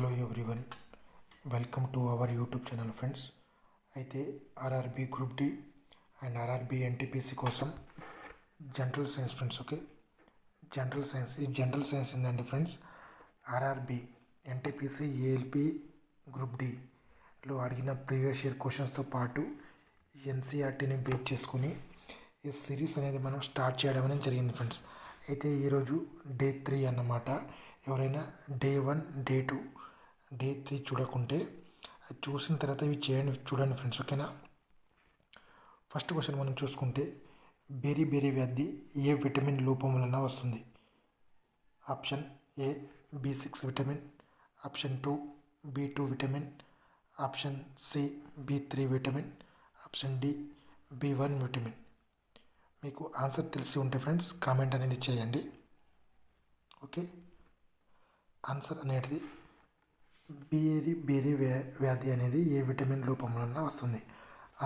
Hello everyone, welcome to our YouTube channel friends. అయితే RRB group D and RRB NTPC కోసం general science friends. Okay, general science ఏంటండి friends, RRB NTPC ALP group డిలో అడిగిన previous year క్వశ్చన్స్తో పాటు ఎన్సీఆర్టీని base చేసుకుని ఈ series అనేది మనం స్టార్ట్ చేయడం అనేది జరిగింది ఫ్రెండ్స్. అయితే ఈరోజు డే 3 అన్నమాట. ఎవరైనా డే 1, డే 2, డే 3 చూడకుంటే అది చూసిన తర్వాత ఇవి చూడండి ఫ్రెండ్స్. ఓకేనా, ఫస్ట్ క్వశ్చన్ మనం చూసుకుంటే బేరీ వ్యాధి ఏ విటమిన్ లోపం వలన వస్తుంది? Option A B6 vitamin, option 2 B2 vitamin, option C B3 vitamin, option D B1 vitamin. మీకు ఆన్సర్ తెలిసి ఉంటే ఫ్రెండ్స్ కామెంట్ అనేది చేయండి. ఓకే, ఆన్సర్ అనేది బేరీ వ్యాధి అనేది ఏ విటమిన్ లోపం వలన వస్తుంది?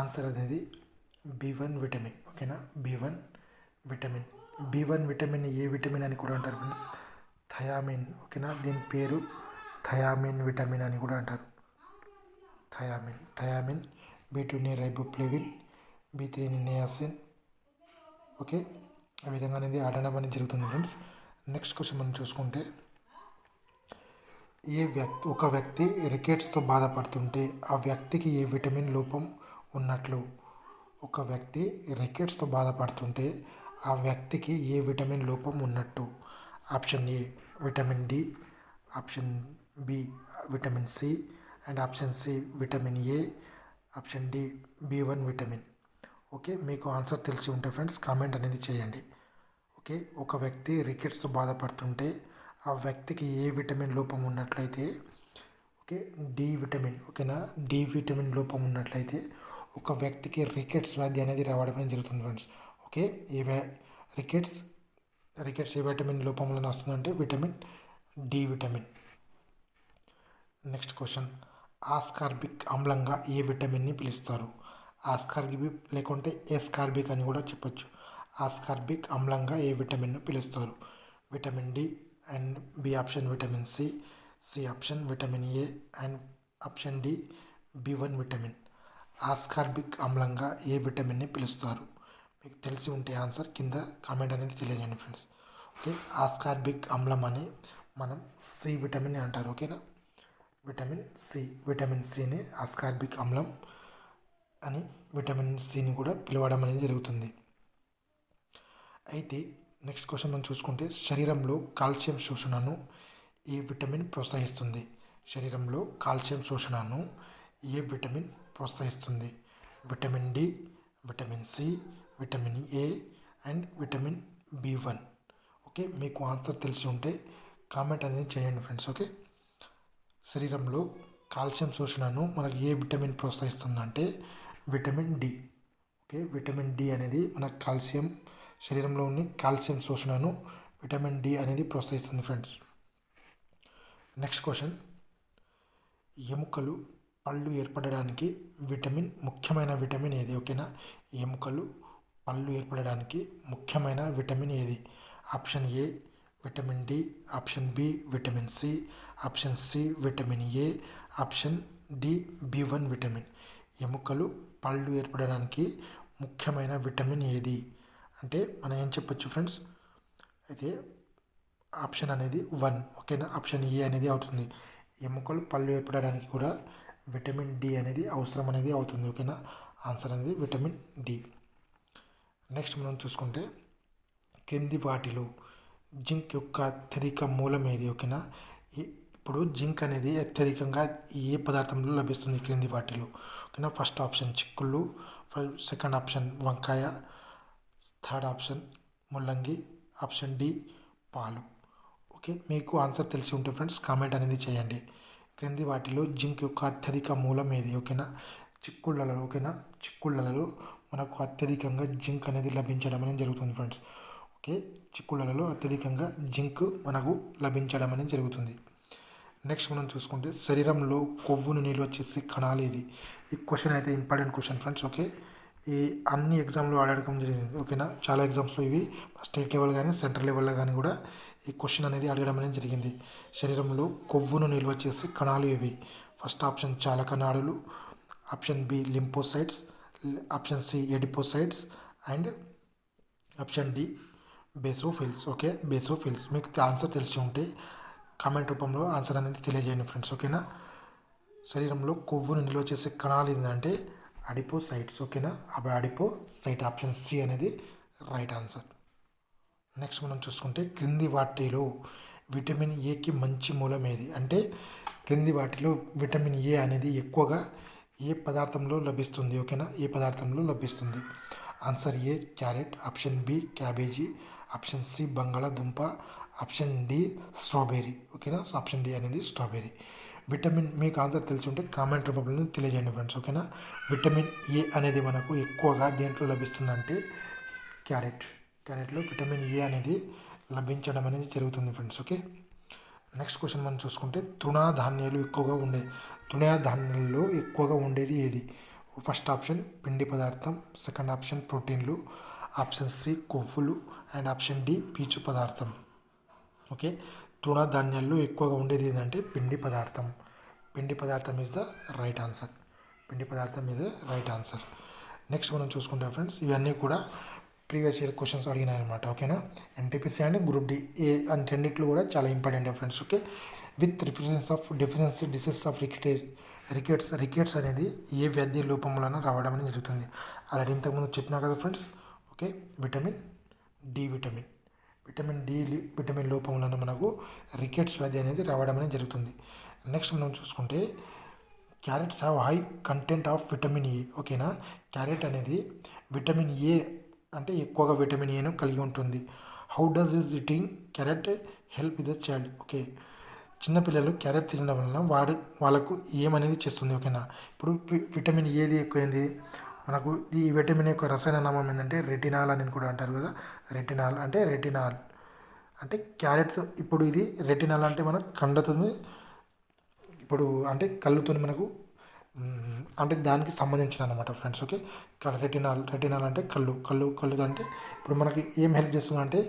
ఆన్సర్ అనేది B1 విటమిన్. ఓకేనా, B1 vitamin. B1 vitamin A vitamin అని కూడా అంటారు ఫ్రెండ్స్? థయామిన్. ఓకేనా, దీని పేరు థయామిన్ విటమిన్ అని కూడా అంటారు. థయామిన్. B2ని రైబోఫ్లేవిన్, B3ని నియాసిన్. ఓకే, ఆ విధంగా అనేది ఆడడం అనేది జరుగుతుంది ఫ్రెండ్స్. నెక్స్ట్ క్వశ్చన్ మనం చూసుకుంటే ఒక వ్యక్తి రికెట్స్తో బాధపడుతుంటే ఆ వ్యక్తికి ఏ విటమిన్ లోపం ఉన్నట్లు? ఒక వ్యక్తి రికెట్స్తో బాధపడుతుంటే ఆ వ్యక్తికి ఏ విటమిన్ లోపం ఉన్నట్టు? Option A vitamin D, option B vitamin C, and option C vitamin A, option D B1 vitamin. Okay, మీకు ఆన్సర్ తెలిసి ఉంటే ఫ్రెండ్స్ కామెంట్ అనేది చేయండి. ఓకే, ఒక వ్యక్తి రికెట్స్తో బాధపడుతుంటే ఆ వ్యక్తికి ఏ విటమిన్ లోపం ఉన్నట్లయితే, ఓకే, డి విటమిన్. ఓకేనా, డి విటమిన్ లోపం ఉన్నట్లయితే ఒక వ్యక్తికి రికెట్స్ వ్యాధి అనేది రావడం అనేది జరుగుతుంది ఫ్రెండ్స్. ఓకే, రికెట్స్ ఏ విటమిన్ లోపం వలన వస్తుందంటే vitamin D vitamin. Next question, ascorbic ఆమ్లంగా ఏ విటమిన్ని పిలుస్తారు? ఆస్కార్బిక్ లేకుంటే ఎస్కార్బిక్ అని కూడా చెప్పొచ్చు. ఆస్కార్బిక్ ఆమ్లంగా ఏ విటమిన్ను పిలుస్తారు? Vitamin D, and B option vitamin C, C option vitamin A, and option D B1 vitamin. Ascorbic ఆమ్లంగా ఏ విటమిన్ని పిలుస్తారు? మీకు తెలిసి ఉంటే ఆన్సర్ కింద కామెంట్ అనేది తెలియజేయండి ఫ్రెండ్స్. ఓకే, ఆస్కార్బిక్ ఆమ్లం అని మనం సి విటమిన్ అంటారు. ఓకేనా, విటమిన్ సిని ఆస్కార్బిక్ ఆమ్లం అని విటమిన్ సిని కూడా పిలవడం అనేది జరుగుతుంది. అయితే నెక్స్ట్ క్వశ్చన్ మనం చూసుకుంటే శరీరంలో కాల్షియం శోషణను ఏ విటమిన్ ప్రోత్సహిస్తుంది? శరీరంలో కాల్షియం శోషణను ఏ విటమిన్ ప్రోత్సహిస్తుంది? Vitamin D, vitamin C, vitamin A, and vitamin B1. Okay, మీకు ఆన్సర్ తెలిసి ఉంటే కామెంట్ అనేది చేయండి ఫ్రెండ్స్. ఓకే, శరీరంలో కాల్షియం శోషణను మనకు ఏ విటమిన్ ప్రోత్సహిస్తుందంటే vitamin D. Okay, vitamin D అనేది మన శరీరంలోని కాల్షియం శోషణను విటమిన్ డి అనేది ప్రోత్సహిస్తుంది ఫ్రెండ్స్. నెక్స్ట్ క్వశ్చన్, ఎముకలు పళ్ళు ఏర్పడడానికి ముఖ్యమైన విటమిన్ ఏది? ఓకేనా, ఎముకలు పళ్ళు ఏర్పడడానికి ముఖ్యమైన విటమిన్ ఏది? Option A vitamin D, option B vitamin C, option C vitamin A, option D B1 vitamin. ఎముకలు పళ్ళు ఏర్పడడానికి ముఖ్యమైన విటమిన్ ఏది అంటే మనం ఏం చెప్పొచ్చు ఫ్రెండ్స్? అయితే ఆప్షన్ అనేది 1. ఓకేనా, ఆప్షన్ ఏ అనేది అవుతుంది. ఎముకలు పళ్ళు ఏర్పడడానికి కూడా విటమిన్ డి అనేది అవసరం అనేది అవుతుంది. ఓకేనా, ఆన్సర్ అనేది విటమిన్ డి. నెక్స్ట్ మనం చూసుకుంటే కింది వాటిలో జింక్ యొక్క అత్యధిక మూలం ఏది? ఓకేనా, ఇప్పుడు జింక్ అనేది అత్యధికంగా ఏ పదార్థంలో లభిస్తుంది క్రింది వాటిలో? ఓకేనా, ఫస్ట్ ఆప్షన్ చిక్కుళ్ళు, సెకండ్ ఆప్షన్ వంకాయ, థర్డ్ ఆప్షన్ ముల్లంగి, ఆప్షన్ డి పాలు. ఓకే, మీకు ఆన్సర్ తెలిసి ఉంటే ఫ్రెండ్స్ కామెంట్ అనేది చేయండి. క్రింది వాటిలో జింక్ యొక్క అత్యధిక మూలం ఏది? ఓకేనా, చిక్కుళ్ళలో. ఓకేనా, చిక్కుళ్ళలో మనకు అత్యధికంగా జింక్ అనేది లభించడం అనేది జరుగుతుంది ఫ్రెండ్స్. ఓకే, చిక్కుళ్ళలో అత్యధికంగా జింక్ మనకు లభించడం అనేది జరుగుతుంది. నెక్స్ట్ మనం చూసుకుంటే శరీరంలో కొవ్వును నిల్వ చేసే కణాలు ఏది? ఈ క్వశ్చన్ అయితే ఇంపార్టెంట్ క్వశ్చన్ ఫ్రెండ్స్. ఓకే, ఈ అన్ని ఎగ్జామ్లో అడగడం జరిగింది. ఓకేనా, చాలా ఎగ్జామ్స్లో ఇవి స్టేట్ లెవెల్ కానీ సెంట్రల్ లెవెల్లో కానీ కూడా ఈ క్వశ్చన్ అనేది అడగడం అనేది జరిగింది. శరీరంలో కొవ్వును నిల్వ చేసే కణాలు ఇవి. ఫస్ట్ ఆప్షన్ చాలక నాడులు, option B lymphocytes, option C adipocytes and option D basophils. Okay, basophils. మీకు ఆన్సర్ తెలిసి ఉంటే కామెంట్ రూపంలో ఆన్సర్ అనేది తెలియజేయండి ఫ్రెండ్స్. ఓకేనా. శరీరంలో కొవ్వును నిల్వ చేసే కణాలు ఏంటంటే అడిపోసైట్స్. ఓకేనా, అవి అడిపోసైట్. ఆప్షన్ సి అనేది రైట్ ఆన్సర్. నెక్స్ట్ మనం చూసుకుంటే క్రింది వాటిలో విటమిన్ ఏకి మంచి మూలం ఏది అంటే క్రింది వాటిలో విటమిన్ ఏ అనేది ఎక్కువగా ఏ పదార్థంలో లభిస్తుంది. ఓకేనా, ఏ పదార్థంలో లభిస్తుంది? Answer A carrot, option B cabbage, option C బంగాళాదుంప, ఆప్షన్ డి స్ట్రాబెర్రీ. ఓకేనా, సో ఆప్షన్ డి అనేది స్ట్రాబెర్రీ. విటమిన్ మీకు ఆన్సర్ తెలిసి ఉంటే కామెంట్ రూపంలో తెలియజేయండి ఫ్రెండ్స్. ఓకేనా. విటమిన్ ఏ అనేది మనకు ఎక్కువగా దేంట్లో లభిస్తుందంటే క్యారెట్లో విటమిన్ ఏ అనేది లభించడం అనేది జరుగుతుంది ఫ్రెండ్స్. ఓకే. నెక్స్ట్ క్వశ్చన్ మనం చూసుకుంటే తృణధాన్యాలు తృణధాన్యాల్లో ఎక్కువగా ఉండేది ఏది? ఫస్ట్ ఆప్షన్ పిండి పదార్థం, సెకండ్ ఆప్షన్ ప్రోటీన్లు, ఆప్షన్ సి కొవ్వులు అండ్ ఆప్షన్ డి పీచు పదార్థం. ఓకే, తృణధాన్యాల్లో ఎక్కువగా ఉండేది ఏంటంటే పిండి పదార్థం. పిండి పదార్థం is the right answer. Next మనం చూసుకుంటే ఫ్రెండ్స్ ఇవన్నీ కూడా ప్రీవియస్ ఇయర్ క్వశ్చన్స్ అడిగినాయి అనమాట. ఓకేనా. ఎన్టీపీసీ అండ్ గ్రూప్ డి ఏ అంటే రెండిట్లో కూడా చాలా important friends. Okay. With reference of deficiency disease of rickets అనేది ఏ వ్యాధి లోపంలోనూ రావడం అనేది జరుగుతుంది. అలాంటి ఇంతకుముందు చెప్పినా కదా friends. Okay, vitamin D vitamin లోపం వలన మనకు రికెట్స్ వ్యాధి అనేది రావడం అనేది జరుగుతుంది. నెక్స్ట్ మనం చూసుకుంటే carrots have high content of vitamin A. ఓకేనా, క్యారెట్ అనేది విటమిన్ ఏ అంటే ఎక్కువగా విటమిన్ ఏను కలిగి ఉంటుంది. How does is eating carrot help with the child? Okay, చిన్నపిల్లలు క్యారెట్ తినడం వలన వాళ్ళకు ఏమనేది చేస్తుంది. ఓకేనా, ఇప్పుడు విటమిన్ ఏది ఎక్కువైంది మనకు. ఈ విటమిన్ యొక్క రసాయన నామం ఏంటంటే రెటినాల్ అని కూడా అంటారు కదా. రెటినాల్ అంటే క్యారెట్స్. ఇప్పుడు ఇది రెటినాల్ అంటే మన కండతోని ఇప్పుడు అంటే కళ్ళుతో మనకు అంటే దానికి సంబంధించిన అనమాట ఫ్రెండ్స్. ఓకే, రెటినాల్ అంటే కళ్ళు అంటే ఇప్పుడు మనకి ఏం హెల్ప్ చేస్తుంది అంటే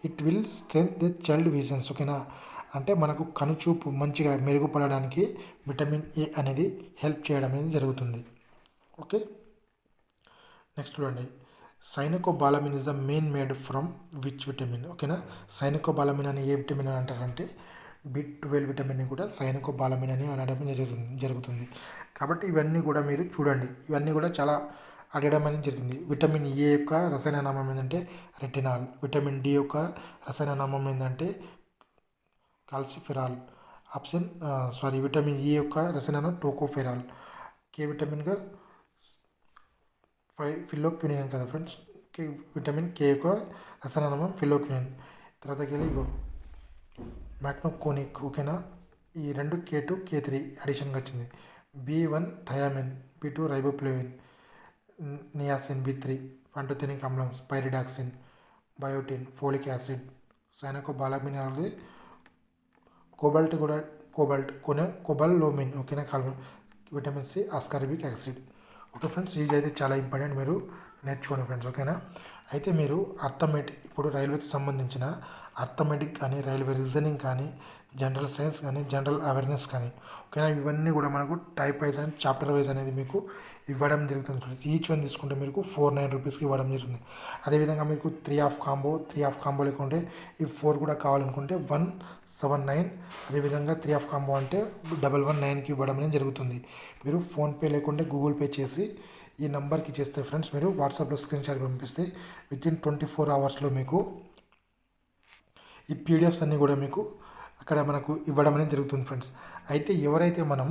it will strength the child visions. ఓకేనా, అంటే మనకు కనుచూపు మంచిగా మెరుగుపడడానికి విటమిన్ ఏ అనేది హెల్ప్ చేయడం అనేది జరుగుతుంది. ఓకే. నెక్స్ట్ చూడండి, cyanocobalamin is the main made from which vitamin? ఓకేనా, సైనకోబాలమిన్ అని ఏ విటమిన్ అని అంటారంటే B12 విటమిన్ని కూడా సైనకోబాలమిన్ అని అనడం జరుగుతుంది. కాబట్టి ఇవన్నీ కూడా మీరు చూడండి, ఇవన్నీ కూడా చాలా అడగడం అనేది జరిగింది. విటమిన్ ఏ యొక్క రసాయన నామం ఏంటంటే రెటినాల్. విటమిన్ డి యొక్క రసాయన నామం ఏంటంటే కాల్సిఫెరాల్. విటమిన్ ఏ యొక్క రసాయన టోకోఫెరాల్. కే విటమిన్గా ఫిలోక్వినిన్ కదా ఫ్రెండ్స్. విటమిన్ కే యొక్క రసాయన నామం ఫిలోక్వినిన్. తర్వాతకి ఇగో మ్యాక్నోకోనిక్. ఓకేనా, ఈ రెండు K2 K3 అడిషన్గా వచ్చింది. B1 thiamine, B2 riboflavin, niacin, B3 pantothenic ఆమ్లం, pyridoxine, biotin, folic acid, cyanocobalamin అనేది కోబాల్లోమిన్. ఓకేనా, vitamin C ascorbic acid. Okay friends, ఇది అయితే చాలా ఇంపార్టెంట్, మీరు నేర్చుకోండి ఫ్రెండ్స్. ఓకేనా, అయితే మీరు ఇప్పుడు రైల్వేకి సంబంధించిన అర్థమెటిక్ కానీ, రైల్వే రీజనింగ్ కానీ, జనరల్ సైన్స్ కానీ, జనరల్ అవేర్నెస్ కానీ, ఓకేనా, ఇవన్నీ కూడా మనకు type wise and chapter wise అనేది మీకు ఇవ్వడం జరుగుతుంది ఫ్రెండ్స్. ఈచ్ వన్ తీసుకుంటే మీకు 49 రూపీస్కి ఇవ్వడం జరుగుతుంది. అదేవిధంగా మీకు 3 ఆఫ్ కాంబో లేకుంటే ఈ 4 కూడా కావాలనుకుంటే 179. అదేవిధంగా 3 ఆఫ్ కాంబో అంటే 119కి ఇవ్వడం అనేది జరుగుతుంది. మీరు ఫోన్పే లేకుంటే గూగుల్ పే చేసి ఈ నెంబర్కి చేస్తే ఫ్రెండ్స్, మీరు వాట్సాప్లో స్క్రీన్ షాట్ పంపిస్తే వితిన్ 24 అవర్స్లో మీకు ఈ పీడిఎఫ్స్ అన్నీ కూడా మీకు అక్కడ మనకు ఇవ్వడం అనేది జరుగుతుంది ఫ్రెండ్స్. అయితే ఎవరైతే మనం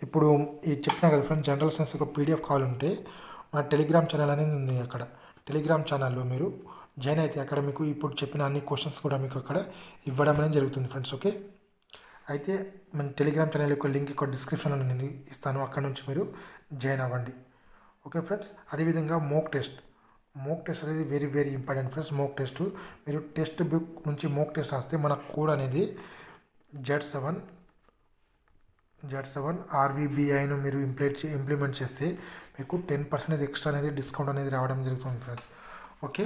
ఇప్పుడు ఈ చెప్పినా కదా ఫ్రెండ్స్, జనరల్ సైన్స్ ఒక పీడిఎఫ్ కావాలంటే మన టెలిగ్రామ్ ఛానల్ అనేది ఉంది. అక్కడ టెలిగ్రామ్ ఛానల్లో మీరు జాయిన్ అయితే అక్కడ మీకు ఇప్పుడు చెప్పిన అన్ని క్వశ్చన్స్ కూడా మీకు అక్కడ ఇవ్వడం అనేది జరుగుతుంది ఫ్రెండ్స్. ఓకే, అయితే మన టెలిగ్రామ్ ఛానల్ యొక్క లింక్ ఇక్కడ డిస్క్రిప్షన్లో నేను ఇస్తాను, అక్కడ నుంచి మీరు జాయిన్ అవ్వండి. ఓకే ఫ్రెండ్స్, అదేవిధంగా మోక్ టెస్ట్ అనేది very very important friends. Mock test మీరు టెక్స్ట్ బుక్ నుంచి మోక్ టెస్ట్ రాస్తే మన కోడ్ అనేది Z7 RVBIను మీరు ఇంప్లిమెంట్ చేస్తే మీకు 10% ఎక్స్ట్రా అనేది డిస్కౌంట్ అనేది రావడం జరుగుతుంది friends. Okay,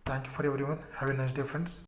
thank you for everyone. Have a nice day friends.